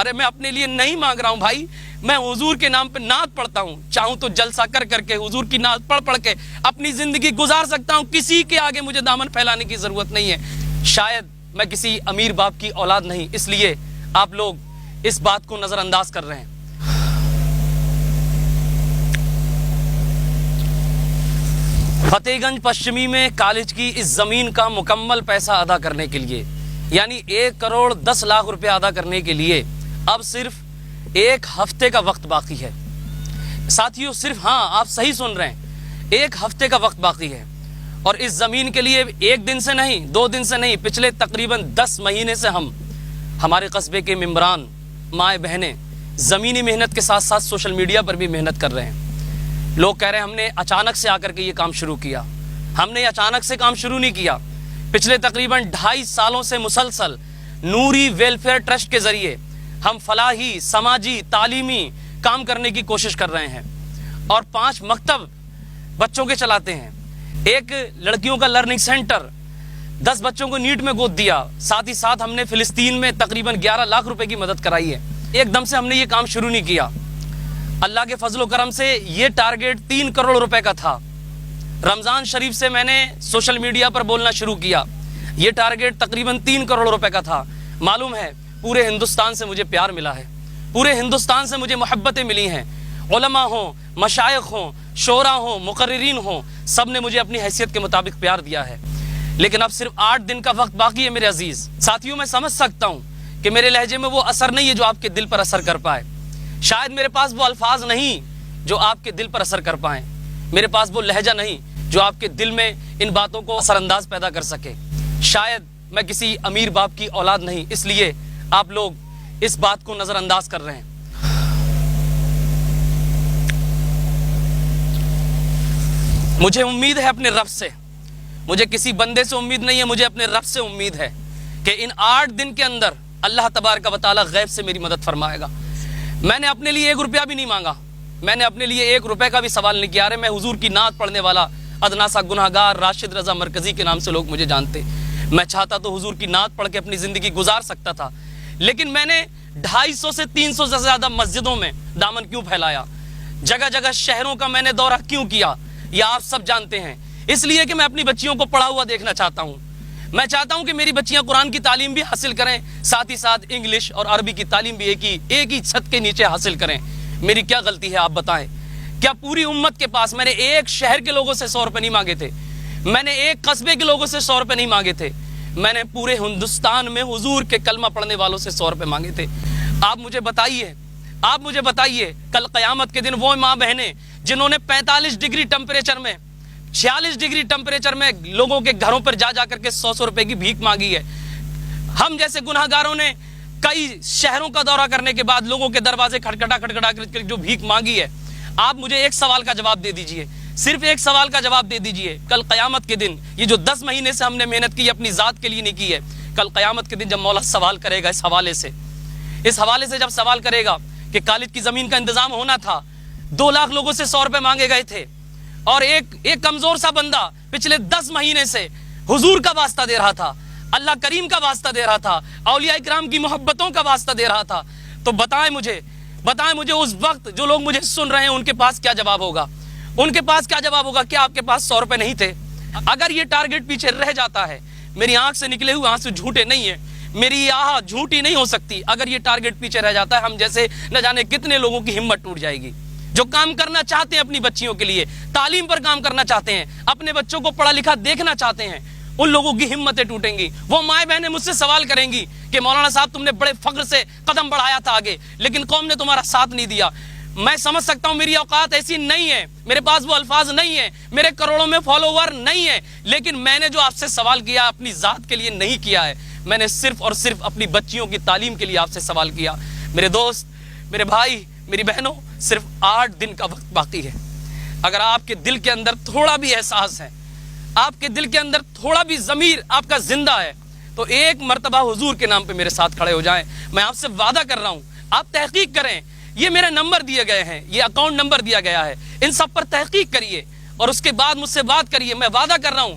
ارے میں اپنے لیے نہیں مانگ رہا ہوں بھائی، میں حضور کے نام پہ نعت پڑھتا ہوں، چاہوں تو جلسہ کر کر کے حضور کی نعت پڑھ پڑھ کے اپنی زندگی گزار سکتا ہوں، کسی کے آگے مجھے دامن پھیلانے کی ضرورت نہیں ہے۔ شاید میں کسی امیر باپ کی اولاد نہیں، اس لیے آپ لوگ اس بات کو نظر انداز کر رہے ہیں۔ فتح گنج پشچمی میں کالج کی اس زمین کا مکمل پیسہ ادا کرنے کے لیے، یعنی 1,10,00,000 روپے ادا کرنے کے لیے اب صرف 1 ہفتے کا وقت باقی ہے۔ ساتھیوں، صرف ہاں آپ صحیح سن رہے ہیں، 1 ہفتے کا وقت باقی ہے، اور اس زمین کے لیے 1 دن سے نہیں، 2 دن سے نہیں، پچھلے تقریباً 10 مہینے سے ہمارے قصبے کے ممبران، مائیں بہنیں زمینی محنت کے ساتھ ساتھ سوشل میڈیا پر بھی محنت کر رہے ہیں۔ لوگ کہہ رہے ہیں ہم نے اچانک سے آ کر کے یہ کام شروع کیا۔ ہم نے اچانک سے کام شروع نہیں کیا، پچھلے تقریباً 2.5 سالوں سے مسلسل نوری ویلفیئر ٹرسٹ کے ذریعے ہم فلاحی، سماجی، تعلیمی کام کرنے کی کوشش کر رہے ہیں، اور 5 مکتب بچوں کے چلاتے ہیں، 1 لڑکیوں کا لرننگ سینٹر، 10 بچوں کو نیٹ میں گود دیا، ساتھ ہی ساتھ ہم نے فلسطین میں تقریباً 11 لاکھ روپے کی مدد کرائی ہے۔ ایک دم سے ہم نے یہ کام شروع نہیں کیا، اللہ کے فضل و کرم سے یہ ٹارگیٹ 3 کروڑ روپے کا تھا۔ رمضان شریف سے میں نے سوشل میڈیا پر بولنا شروع کیا، یہ ٹارگیٹ تقریباً 3 کروڑ روپے کا تھا۔ معلوم ہے پورے ہندوستان سے مجھے پیار ملا ہے، پورے ہندوستان سے مجھے محبتیں ملی ہیں، علماء ہوں، مشائخ ہوں، شعراء ہوں، مقررین ہوں، سب نے مجھے اپنی حیثیت کے مطابق پیار دیا ہے۔ لیکن اب صرف 8 دن کا وقت باقی ہے میرے عزیز ساتھیوں۔ میں سمجھ سکتا ہوں کہ میرے لہجے میں وہ اثر نہیں ہے جو آپ کے دل پر اثر کر پائے، شاید میرے پاس وہ الفاظ نہیں جو آپ کے دل پر اثر کر پائیں، میرے پاس وہ لہجہ نہیں جو آپ کے دل میں ان باتوں کو اثر انداز پیدا کر سکے۔ شاید میں کسی امیر باپ کی اولاد نہیں، اس لیے آپ لوگ اس بات کو نظر انداز کر رہے ہیں۔ مجھے امید ہے اپنے رب سے، مجھے کسی بندے سے امید نہیں ہے، مجھے اپنے رب سے امید ہے کہ ان 8 دن کے اندر اللہ تبارک و تعالی غیب سے میری مدد فرمائے گا۔ میں نے اپنے لیے 1 روپیہ بھی نہیں مانگا، میں نے اپنے لیے 1 روپے کا بھی سوال نہیں کیا۔ میں حضور کی نعت پڑھنے والا ادنا سا گناہگار راشد رضا مرکزی کے نام سے لوگ مجھے جانتے، میں چاہتا تو حضور کی نعت پڑھ کے اپنی زندگی گزار سکتا تھا، لیکن میں نے 250 سے 300 سے زیادہ مسجدوں میں دامن کیوں پھیلایا، جگہ جگہ شہروں کا میں نے دورہ کیوں کیا، یہ آپ سب جانتے ہیں۔ اس لیے کہ میں اپنی بچیوں کو پڑھا ہوا دیکھنا چاہتا ہوں، میں چاہتا ہوں کہ میری بچیاں قرآن کی تعلیم بھی حاصل کریں، ساتھ ہی ساتھ انگلش اور عربی کی تعلیم بھی ایک ہی چھت کے نیچے حاصل کریں۔ میری کیا غلطی ہے آپ بتائیں؟ کیا پوری امت کے پاس میں نے 1 شہر کے لوگوں سے 100 روپے نہیں مانگے تھے، میں نے 1 قصبے کے لوگوں سے 100 روپے نہیں مانگے تھے، میں نے پورے ہندوستان میں حضور کے کلمہ پڑھنے والوں سے 100 روپے مانگے تھے۔ آپ مجھے بتائیے کل قیامت کے دن وہ ماں بہنیں جنہوں نے 45 ڈگری ٹمپریچر میں، 46 ڈگری ٹمپریچر میں لوگوں کے گھروں پر جا کر کے 100 روپے کی بھیک مانگی ہے، ہم جیسے گناہگاروں نے کئی شہروں کا دورہ کرنے کے بعد لوگوں کے دروازے کھٹکھٹا کر جو بھیک مانگی ہے، آپ مجھے ایک سوال کا جواب دے دیجئے، صرف ایک سوال کا جواب دے دیجئے، کل قیامت کے دن یہ جو 10 مہینے سے ہم نے محنت کی اپنی ذات کے لیے نہیں کی ہے، کل قیامت کے دن جب مولا سوال کرے گا اس حوالے سے جب سوال کرے گا کہ کالج کی زمین کا انتظام ہونا تھا، 2 لاکھ لوگوں سے 100 روپے مانگے گئے تھے، اور ایک کمزور سا بندہ پچھلے 10 مہینے سے حضور کا واسطہ دے رہا تھا، اللہ کریم کا واسطہ دے رہا تھا، اولیاء کرام کی محبتوں کا واسطہ دے رہا تھا، تو بتائیں مجھے اس وقت جو لوگ مجھے سن رہے ہیں ان کے پاس کیا جواب ہوگا؟ ان کے پاس کیا جواب ہوگا؟ کیا آپ کے پاس 100 روپے نہیں تھے؟ اگر یہ ٹارگٹ پیچھے رہ جاتا ہے، میری آنکھ سے نکلے ہوئے آنسو جھوٹے نہیں ہیں، میری آہ جھوٹی نہیں ہو سکتی، اگر یہ ٹارگٹ پیچھے رہ جاتا ہے، ہم جیسے نہ جانے کتنے لوگوں کی ہمت ٹوٹ جائے گی جو کام کرنا چاہتے ہیں اپنی بچیوں کے لیے، تعلیم پر کام کرنا چاہتے ہیں، اپنے بچوں کو پڑھا لکھا دیکھنا چاہتے ہیں، ان لوگوں کی ہمتیں ٹوٹیں گی۔ وہ مائیں بہنیں مجھ سے سوال کریں گی کہ مولانا صاحب تم نے بڑے فخر سے قدم بڑھایا تھا آگے، لیکن قوم نے تمہارا ساتھ نہیں دیا۔ میں سمجھ سکتا ہوں میری اوقات ایسی نہیں ہے، میرے پاس وہ الفاظ نہیں ہیں، میرے کروڑوں میں فالوور نہیں ہیں، لیکن میں نے جو آپ سے سوال کیا اپنی ذات کے لیے نہیں کیا ہے، میں نے صرف اور صرف اپنی بچیوں کی تعلیم کے لیے آپ سے سوال کیا۔ میرے دوست، میرے بھائی، میری بہنوں، صرف 8 دن کا وقت باقی ہے۔ اگر آپ کے دل کے اندر تھوڑا بھی احساس ہے، آپ کے دل کے اندر تھوڑا بھی ضمیر آپ کا زندہ ہے، تو ایک مرتبہ حضور کے نام پہ میرے ساتھ کھڑے ہو جائیں۔ میں آپ سے وعدہ کر رہا ہوں، آپ تحقیق کریں، یہ میرے نمبر دیے گئے ہیں، یہ اکاؤنٹ نمبر دیا گیا ہے، ان سب پر تحقیق کریے اور اس کے بعد مجھ سے بات کریے۔ میں وعدہ کر رہا ہوں